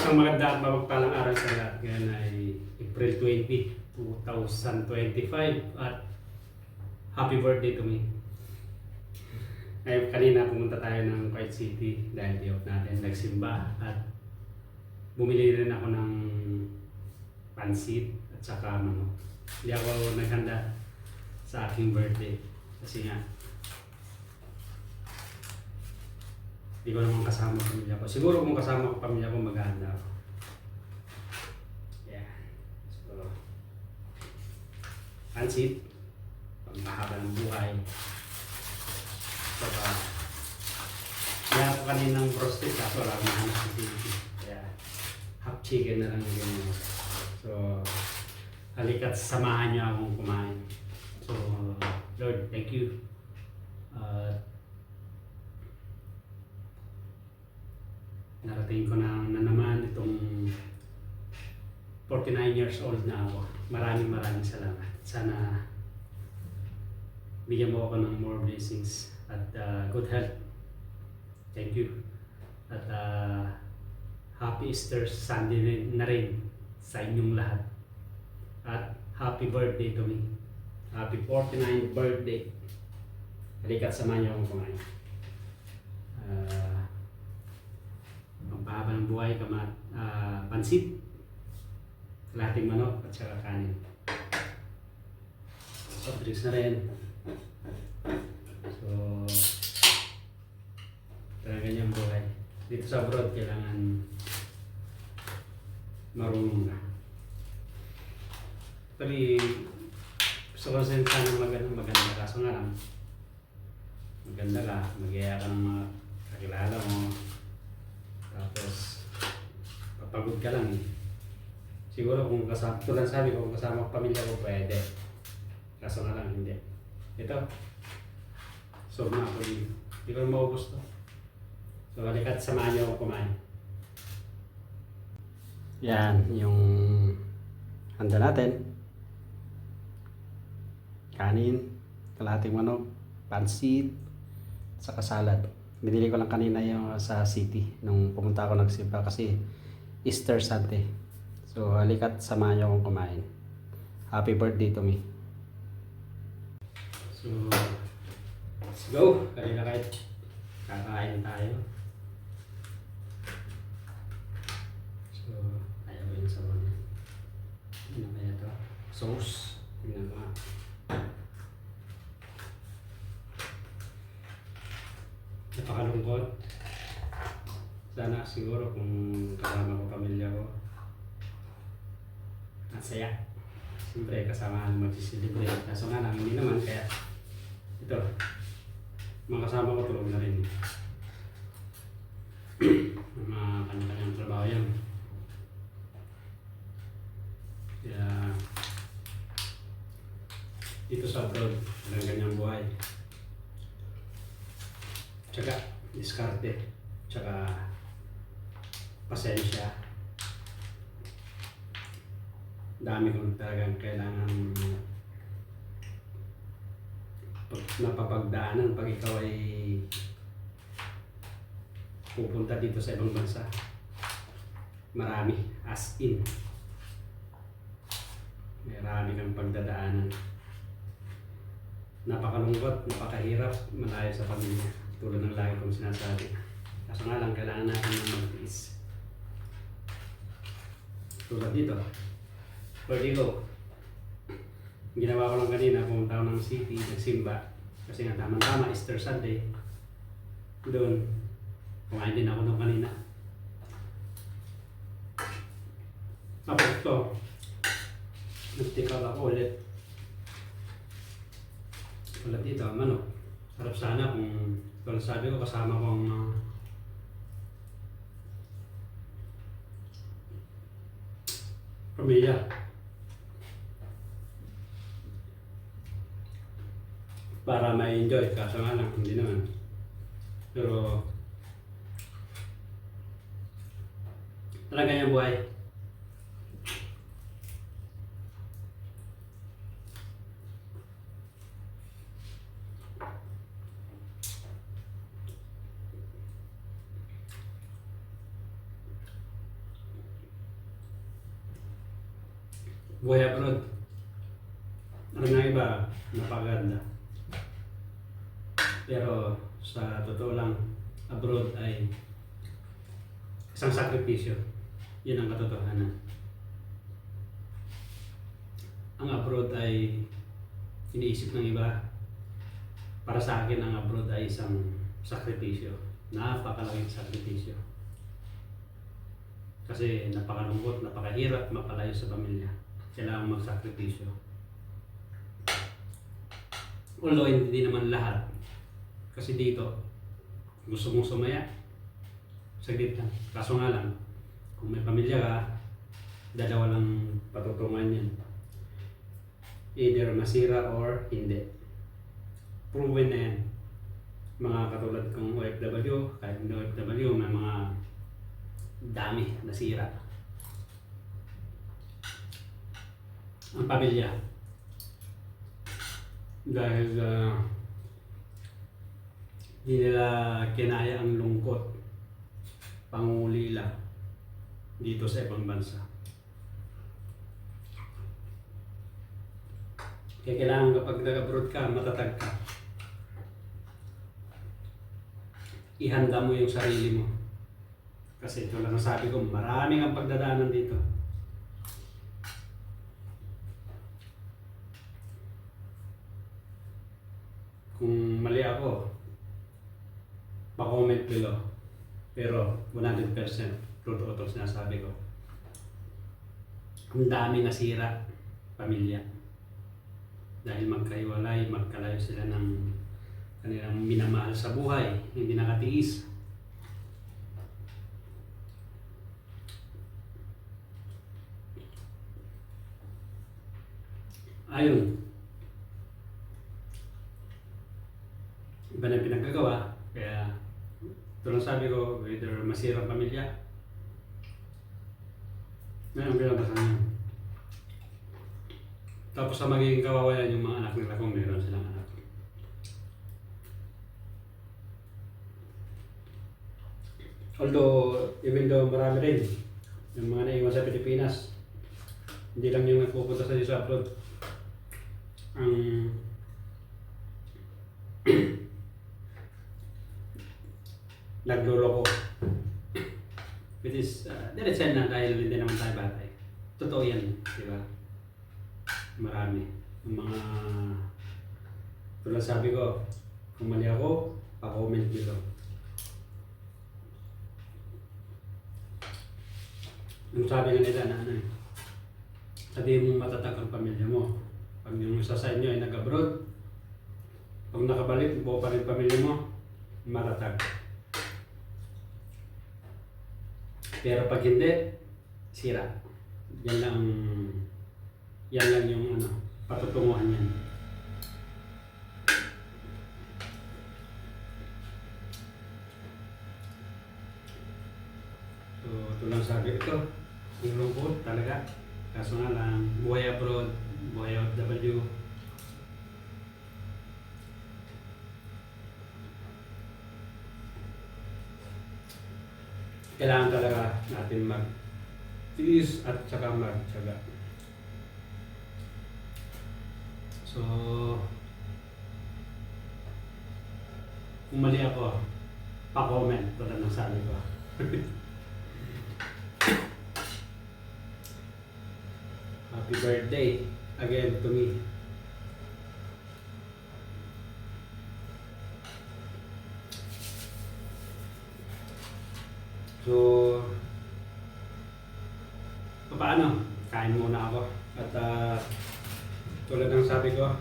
Isang maganda at mapagpalang araw sa lahat. Ngayon ay April 20, 2025 at happy birthday to me. Ngayon kanina pumunta tayo ng Kuwait City dahil day off natin. Nagsimba at bumili rin ako ng pansit at saka manok. Hindi ako naghanda sa aking birthday kasi nga hindi ko naman kasama pamilya ko. Siguro kung kasama ko pamilya ko, maghahanda ako. Yeah. So, pansit, pangmahaba ng buhay. Saka, kaya ako kaninang roasted kaso wala akong mahanap sa TV. Kaya, half chicken na lang yung ganyan. So, halika't samahan niyo akong kumain. So, Lord, thank you. Narating ko na naman itong 49 years old na ako. Maraming salamat. Sana bigyan mo ako ng more blessings at good health. Thank you. At happy Easter Sunday na rin sa inyong lahat. At happy birthday to me. Happy 49th birthday. Halika't samahan niyo akong kumain. Pampahaba ng buhay, pansit, kalahating manok at saka kanin. Soft drinks na rin. So, talaga niyang buhay. Dito sa abroad, kailangan marunong ka. Actually, gusto ko rin sana maganda ka. So nga lang, maganda ka, mag-iaya ka ng mga kakilala mo. Tapos, papagod ka lang eh. Siguro kung kasama, tulad sabi ko, kung kasama ko pamilya ko, pwede. Kaso nga lang, hindi. Ito, solve na ako dito. Hindi ko na maubos to. So, halika't samahan niyo ako kumain. Yan, yung handa natin. Kanin, kalahating manok, pansit, saka salad. Binili ko lang kanina yung sa city nung pumunta ako nagsimba kasi Easter Sunday. So halika't samahan niyo akong kumain. Happy birthday to me. So let's go. Kanina kahit kakain tayo. So ayaw ko yung sabon niya. Ano kaya ito? Sauce. Tingnan ko nga. Napakalungkot. Sana siguro kung kasama ko pamilya ko, ang saya. Siyempre kasama mag-celebrate. Kaso nga lang, hindi naman kaya ito, mga kasama ko tulog na rin. Mga kanya-kanyang trabaho yan. Kaya dito sa abroad, walang ganyang buhay. Tsaka diskarte, tsaka pasensya. Dami kong talagang kailangan napapagdaanan pag ikaw ay pupunta dito sa ibang bansa. Marami, as in. Marami kang pagdadaanan. Napakalungkot, napakahirap, malayo sa pamilya. Tulad ng lagi kong sinasabi. Kaso nga lang, kailangan natin ng magtiis. Tulad dito. Pwede ko. Ginawa ko lang kanina, pumunta ako ng city, nagsimba. Kasi nga tama-tama, Easter Sunday. Doon, kumain din ako doon kanina. Tapos ito, nagtikal ako ulit. Tulad dito, manok. Sarap sana kung tulad sabi ko kasama ko ang pamilya. Para ma-enjoy, kaso nga lang, hindi naman. Pero talaga yung buhay. buhay abroad. Ano na iba, napaganda. Pero sa totoo lang, abroad ay isang sakripisyo. Yun ang katotohanan. Ang abroad ay iniisip ng iba. Para sa akin, ang abroad ay isang sakripisyo. Napakalaking sakripisyo. Kasi napakalungkot, napakahirap mapalayo sa pamilya. Kailangan magsakripisyo. Although hindi naman lahat. Kasi dito, gusto mong sumaya, saglit lang. Kaso nga lang, kung may pamilya ka, dalawa lang patutungan yan. Either masira or hindi. Proven na yan. Mga katulad kong OFW, kahit hindi OFW, may mga dami nasira. Ang pamilya. Dahil di nila kinaya ang lungkot, pangungulila dito sa ibang bansa. Kaya kailangan kapag nag-abroad ka, matatag ka. Ihanda mo yung sarili mo. Kasi ito lang ang sabi ko, maraming ang pagdadaanan dito. Kung mali ako, pa-comment below. Pero 100% totoo itong sinasabi ko. Ang dami nasira pamilya. Dahil magkahiwalay, magkalayo sila ng kanilang minamahal sa buhay, hindi nakatiis. Ayun. Iba na pinagkagawa, kaya ito lang sabi ko, whether masira ang pamilya, ngayon pinabasan niya. Tapos sa magiging kawawayan yung mga anak nila kung meron silang anak. Although, even though marami rin yung mga naiwan sa Pilipinas, hindi lang yung nagpupunta sa abroad. Ang nagloloko. Which is, diretsahan na dahil hindi naman tayo batay. Totoo yan, di ba? Marami. Yung mga, tulad sabi ko, kung mali ako, pa-comment below. Yung sabi nga nila na ano eh, sabihin mo matatag ang pamilya mo. Pag yung isa sa inyo ay nag-abroad, pag nakabalik, buo pa rin pamilya mo, matatag. Pero pag hindi, sira. Yan lang yung ano, patutunguhan yan. So, ito lang sabi ito. Ang lungkot talaga. Kaso nga lang, buhay abroad, buhay OFW. Kailangan talaga natin mag-tiis at saka mag-tiyaga. So, kung mali ako, pa-comment tulad ng sabi ko. Happy birthday again to me. So, paano? Kain muna ako. At tulad ng sabi ko,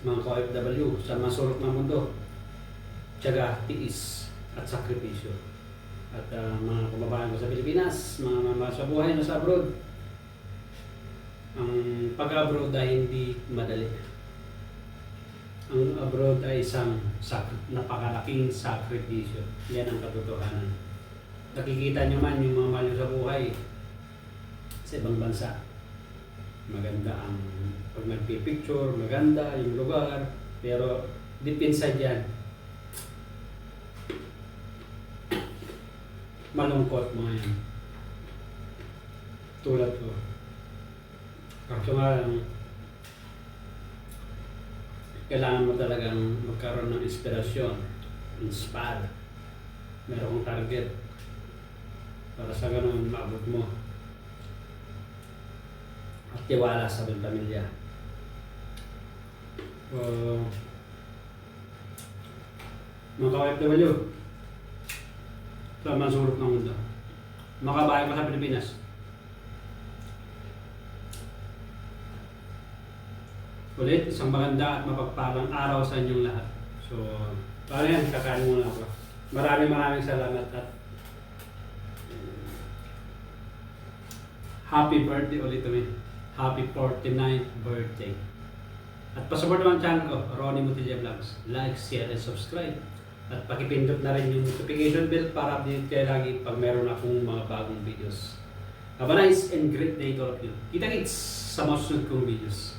mga ka-OFW sa masulok na mundo, tiyaga, tiis, at sakripisyo. At mga kababayan ko sa Pilipinas, mga sa buhay na sa abroad, ang pag-abroad ay hindi madali. Ang abroad ay isang napakalaking sakripisyo. Yan ang katotohanan. Nakikita nyo man yung mga mahal sa buhay sa ibang bansa. Maganda ang pag nagpipicture, maganda yung lugar, pero deep inside yan, malungkot mga yan. Tulad ko, Kaso nga, kailangan mo talagang magkaroon ng inspirasyon, inspire. Meron kong target para sa ganun maabot mo. At tiwala sa mga pamilya. Mga ka-OFW, sa mga sulok ng mundo, makabahay ka sa Pilipinas. Ulit, isang maganda at mapagpalang araw sa inyong lahat. So, paano yan? Kakain muna ako. Maraming salamat at happy birthday ulit kami. Happy 49th birthday. At pasupport naman ang channel ko, Ronnie Mutilla Vlogs. Like, share, and subscribe. At pakipindot na rin yung notification bell para update kayo lagi pag meron akong mga bagong videos. Have a nice and great day to all of you. Kita-kits sa mga susunod kong videos.